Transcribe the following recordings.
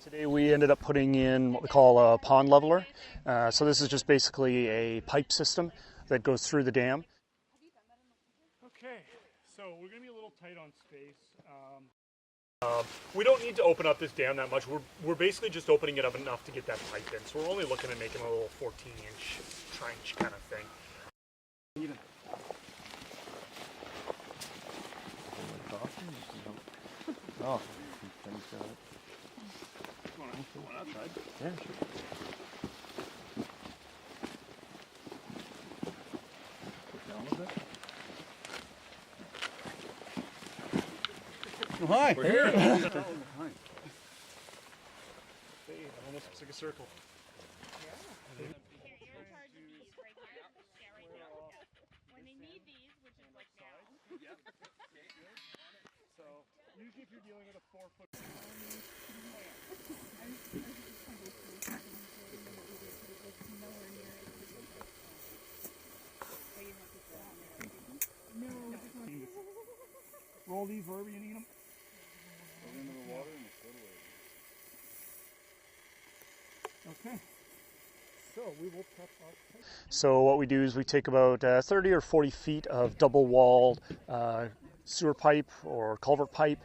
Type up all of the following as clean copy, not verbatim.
Today we ended up putting in what we call a Pondleveller. So this is just basically a pipe system that goes through the dam. Okay, so we're going to be a little tight on space. We don't need to open up this dam that much. We're basically just opening it up enough to get that pipe in. So we're only looking at making a little 14-inch trench kind of thing. Even. Oh, One outside. yeah, sure. Put down a bit. Oh, hi. We're here. Hey, almost looks like a circle. When they need these, which is like now. So usually if you're dealing with a 4-foot. Roll these wherever you need them. Into the water and the Okay. So we will prep our pipe. So what we do is we take about 30 or 40 feet of double-walled sewer pipe or culvert pipe.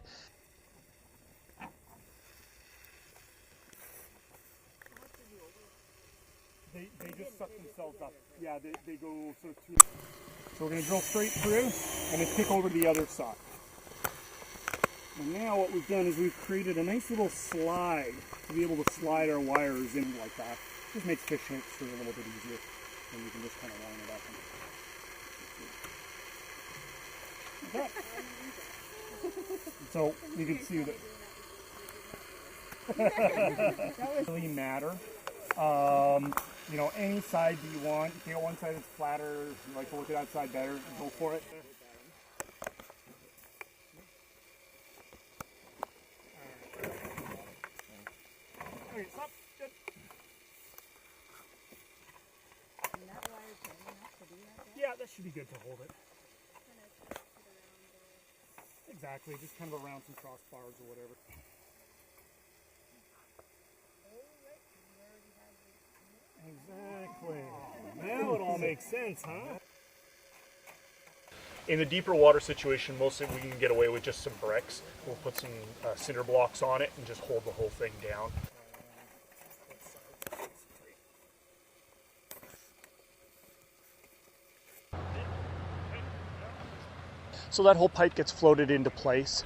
They just suck themselves up. Yeah, they go sort of through. So we're going to drill straight through and then kick over to the other side. And now what we've done is we've created a nice little slide to be able to slide our wires in like that. Just makes fishing it through a little bit easier. And you can just kind of line it up. Like that. So you can see that. Doesn't really matter. You know, any side that you want. If you got one side that's flatter, you like to look at that side better, go for it. Okay, stop. Good. Yeah, that should be good to hold it. Exactly, just kind of around some crossbars or whatever. Exactly. Now it all makes sense, huh? In the deeper water situation, mostly we can get away with just some bricks. We'll put some cinder blocks on it and just hold the whole thing down. So that whole pipe gets floated into place.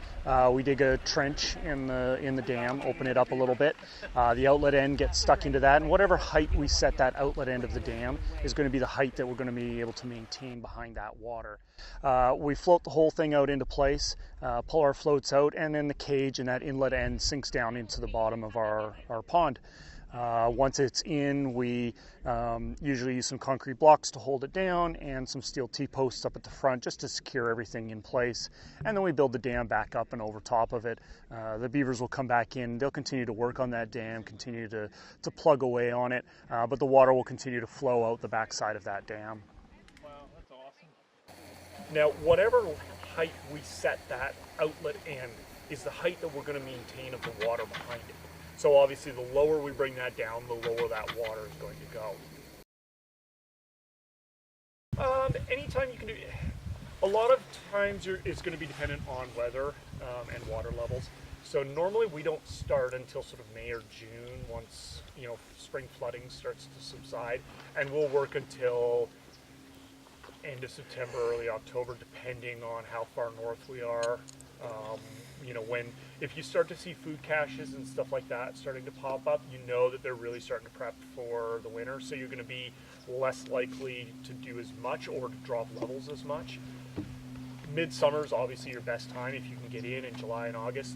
We dig a trench in the dam, open it up a little bit. The outlet end gets stuck into that, and whatever height we set that outlet end of the dam is going to be the height that we're going to be able to maintain behind that water. We float the whole thing out into place, pull our floats out, and then the cage and that inlet end sinks down into the bottom of our pond. Once it's in, we usually use some concrete blocks to hold it down and some steel T-posts up at the front just to secure everything in place. And then we build the dam back up and over top of it. The beavers will come back in. They'll continue to work on that dam, continue to plug away on it, but the water will continue to flow out the backside of that dam. Wow, that's awesome. Now, whatever height we set that outlet in is the height that we're going to maintain of the water behind it. So obviously the lower we bring that down, the lower that water is going to go. Anytime you can do, a lot of times it's going to be dependent on weather and water levels. So normally we don't start until sort of May or June once, you know, spring flooding starts to subside, and we'll work until end of September, early October, depending on how far north we are. You know, if you start to see food caches and stuff like that starting to pop up, you know that they're really starting to prep for the winter. So you're going to be less likely to do as much or to drop levels as much. Midsummer is obviously your best time if you can get in July and August.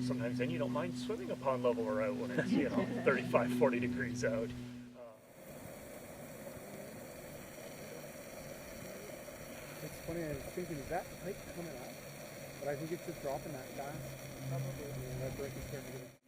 Sometimes then you don't mind swimming a pond leveler out when it's, you know, 35, 40 degrees out. It's funny, I was thinking, is that pipe coming up? But I think it's just dropping that fast. Probably. Yeah, that break is starting to get